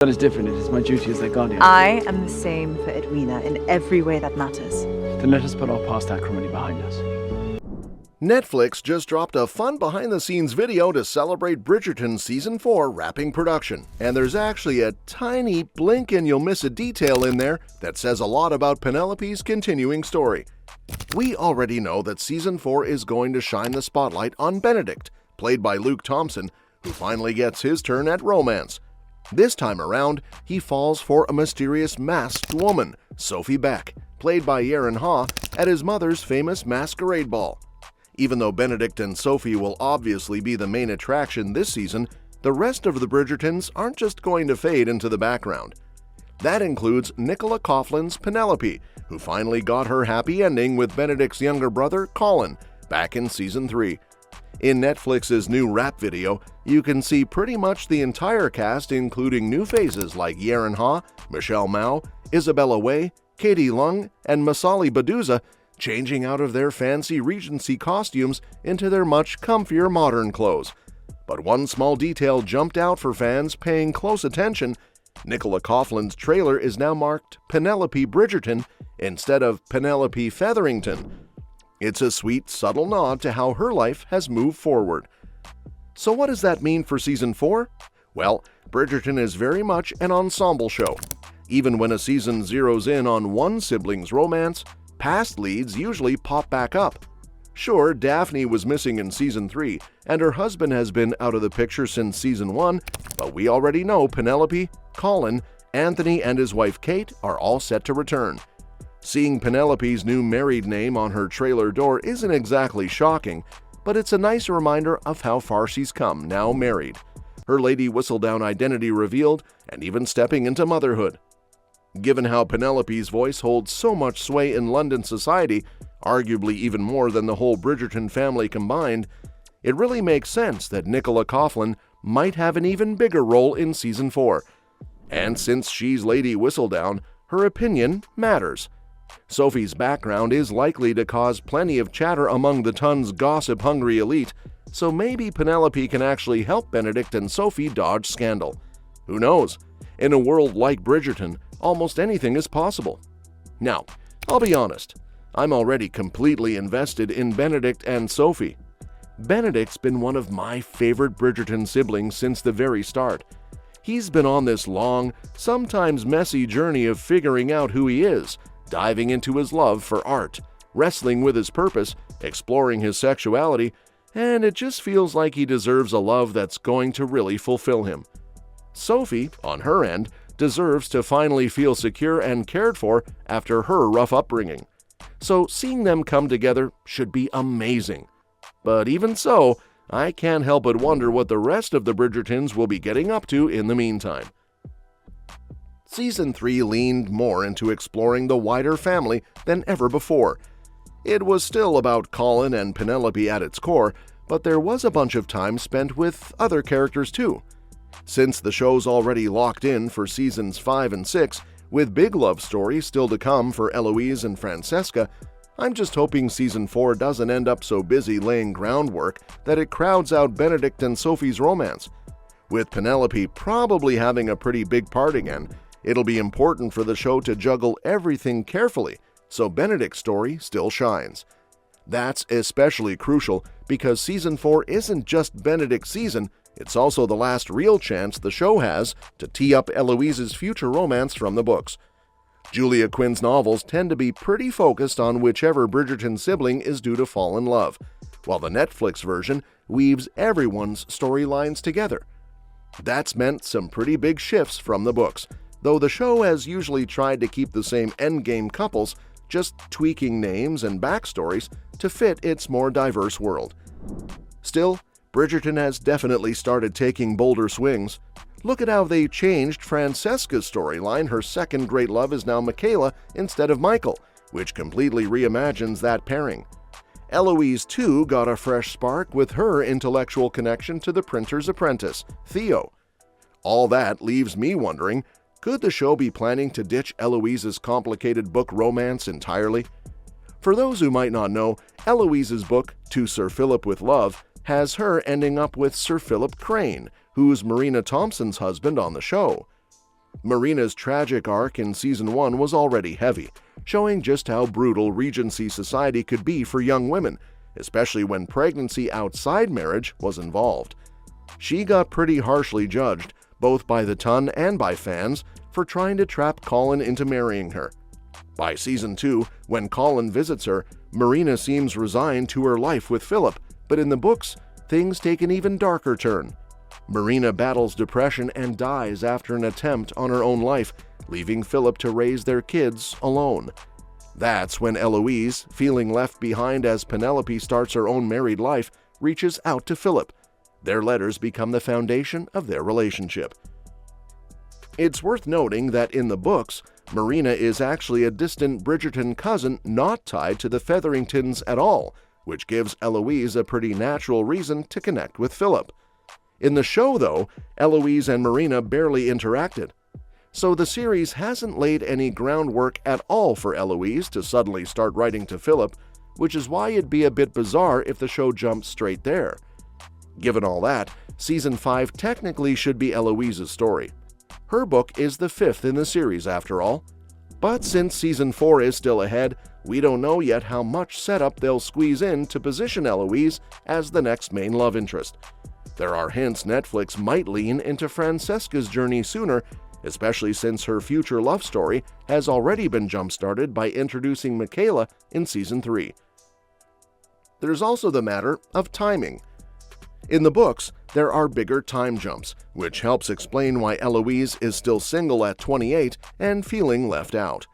That is different. It is my duty as their guardian. I am the same for Edwina in every way that matters. Then let us put our past acrimony behind us. Netflix just dropped a fun behind-the-scenes video to celebrate Bridgerton Season 4 wrapping production. And there's actually a tiny blink and you'll miss a detail in there that says a lot about Penelope's continuing story. We already know that Season 4 is going to shine the spotlight on Benedict, played by Luke Thompson, who finally gets his turn at romance. This time around, he falls for a mysterious masked woman, Sophie Beck, played by Yaren Ha, at his mother's famous masquerade ball. Even though Benedict and Sophie will obviously be the main attraction this season, the rest of the Bridgertons aren't just going to fade into the background. That includes Nicola Coughlin's Penelope, who finally got her happy ending with Benedict's younger brother, Colin, back in Season 3. In Netflix's new rap video, you can see pretty much the entire cast, including new faces like Yaren Ha, Michelle Mao, Isabella Wei, Katie Lung, and Masali Baduza, changing out of their fancy Regency costumes into their much comfier modern clothes. But one small detail jumped out for fans paying close attention. Nicola Coughlin's trailer is now marked Penelope Bridgerton instead of Penelope Featherington. It's a sweet, subtle nod to how her life has moved forward. So what does that mean for Season 4? Well, Bridgerton is very much an ensemble show. Even when a season zeroes in on one sibling's romance, past leads usually pop back up. Sure, Daphne was missing in Season 3, and her husband has been out of the picture since Season 1, but we already know Penelope, Colin, Anthony, and his wife Kate are all set to return. Seeing Penelope's new married name on her trailer door isn't exactly shocking, but it's a nice reminder of how far she's come now married. Her Lady Whistledown identity revealed, and even stepping into motherhood. Given how Penelope's voice holds so much sway in London society, arguably even more than the whole Bridgerton family combined, it really makes sense that Nicola Coughlan might have an even bigger role in Season 4. And since she's Lady Whistledown, her opinion matters. Sophie's background is likely to cause plenty of chatter among the Ton's gossip-hungry elite, so maybe Penelope can actually help Benedict and Sophie dodge scandal. Who knows? In a world like Bridgerton, almost anything is possible. Now, I'll be honest, I'm already completely invested in Benedict and Sophie. Benedict's been one of my favorite Bridgerton siblings since the very start. He's been on this long, sometimes messy journey of figuring out who he is, diving into his love for art, wrestling with his purpose, exploring his sexuality, and it just feels like he deserves a love that's going to really fulfill him. Sophie, on her end, deserves to finally feel secure and cared for after her rough upbringing. So seeing them come together should be amazing. But even so, I can't help but wonder what the rest of the Bridgertons will be getting up to in the meantime. Season 3 leaned more into exploring the wider family than ever before. It was still about Colin and Penelope at its core, but there was a bunch of time spent with other characters too. Since the show's already locked in for Seasons 5 and 6, with big love stories still to come for Eloise and Francesca, I'm just hoping Season 4 doesn't end up so busy laying groundwork that it crowds out Benedict and Sophie's romance. With Penelope probably having a pretty big part again, it'll be important for the show to juggle everything carefully so Benedict's story still shines. That's especially crucial because Season 4 isn't just Benedict's season, it's also the last real chance the show has to tee up Eloise's future romance from the books. Julia Quinn's novels tend to be pretty focused on whichever Bridgerton sibling is due to fall in love, while the Netflix version weaves everyone's storylines together. That's meant some pretty big shifts from the books, though the show has usually tried to keep the same endgame couples, just tweaking names and backstories to fit its more diverse world. Still, Bridgerton has definitely started taking bolder swings. Look at how they changed Francesca's storyline. Her second great love is now Michaela instead of Michael, which completely reimagines that pairing. Eloise, too, got a fresh spark with her intellectual connection to the printer's apprentice, Theo. All that leaves me wondering, could the show be planning to ditch Eloise's complicated book romance entirely? For those who might not know, Eloise's book, To Sir Philip with Love, has her ending up with Sir Philip Crane, who's Marina Thompson's husband on the show. Marina's tragic arc in Season 1 was already heavy, showing just how brutal Regency society could be for young women, especially when pregnancy outside marriage was involved. She got pretty harshly judged, both by the Ton and by fans, for trying to trap Colin into marrying her. By Season 2, when Colin visits her, Marina seems resigned to her life with Philip, but in the books, things take an even darker turn. Marina battles depression and dies after an attempt on her own life, leaving Philip to raise their kids alone. That's when Eloise, feeling left behind as Penelope starts her own married life, reaches out to Philip. Their letters become the foundation of their relationship. It's worth noting that in the books, Marina is actually a distant Bridgerton cousin not tied to the Featheringtons at all, which gives Eloise a pretty natural reason to connect with Philip. In the show, though, Eloise and Marina barely interacted. So the series hasn't laid any groundwork at all for Eloise to suddenly start writing to Philip, which is why it'd be a bit bizarre if the show jumped straight there. Given all that, Season 5 technically should be Eloise's story. Her book is the 5th in the series after all. But since Season 4 is still ahead, we don't know yet how much setup they'll squeeze in to position Eloise as the next main love interest. There are hints Netflix might lean into Francesca's journey sooner, especially since her future love story has already been jump-started by introducing Michaela in Season 3. There's also the matter of timing. In the books, there are bigger time jumps, which helps explain why Eloise is still single at 28 and feeling left out.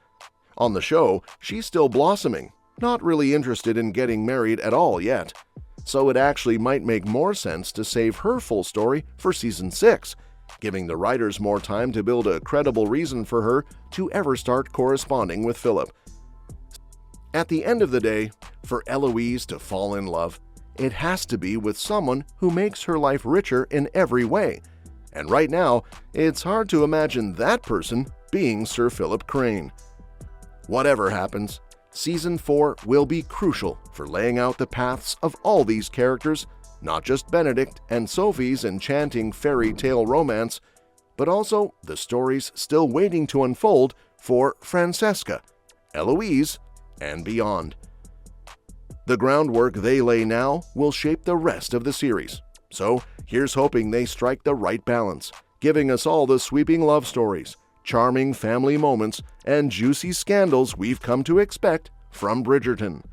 On the show, she's still blossoming, not really interested in getting married at all yet. So it actually might make more sense to save her full story for Season 6, giving the writers more time to build a credible reason for her to ever start corresponding with Philip. At the end of the day, for Eloise to fall in love, it has to be with someone who makes her life richer in every way. And right now, it's hard to imagine that person being Sir Philip Crane. Whatever happens, Season 4 will be crucial for laying out the paths of all these characters, not just Benedict and Sophie's enchanting fairy tale romance, but also the stories still waiting to unfold for Francesca, Eloise, and beyond. The groundwork they lay now will shape the rest of the series. So here's hoping they strike the right balance, giving us all the sweeping love stories, charming family moments, and juicy scandals we've come to expect from Bridgerton.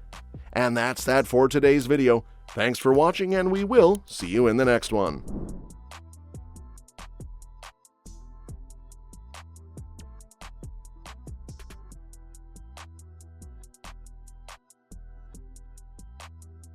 And that's that for today's video. Thanks for watching, and we will see you in the next one.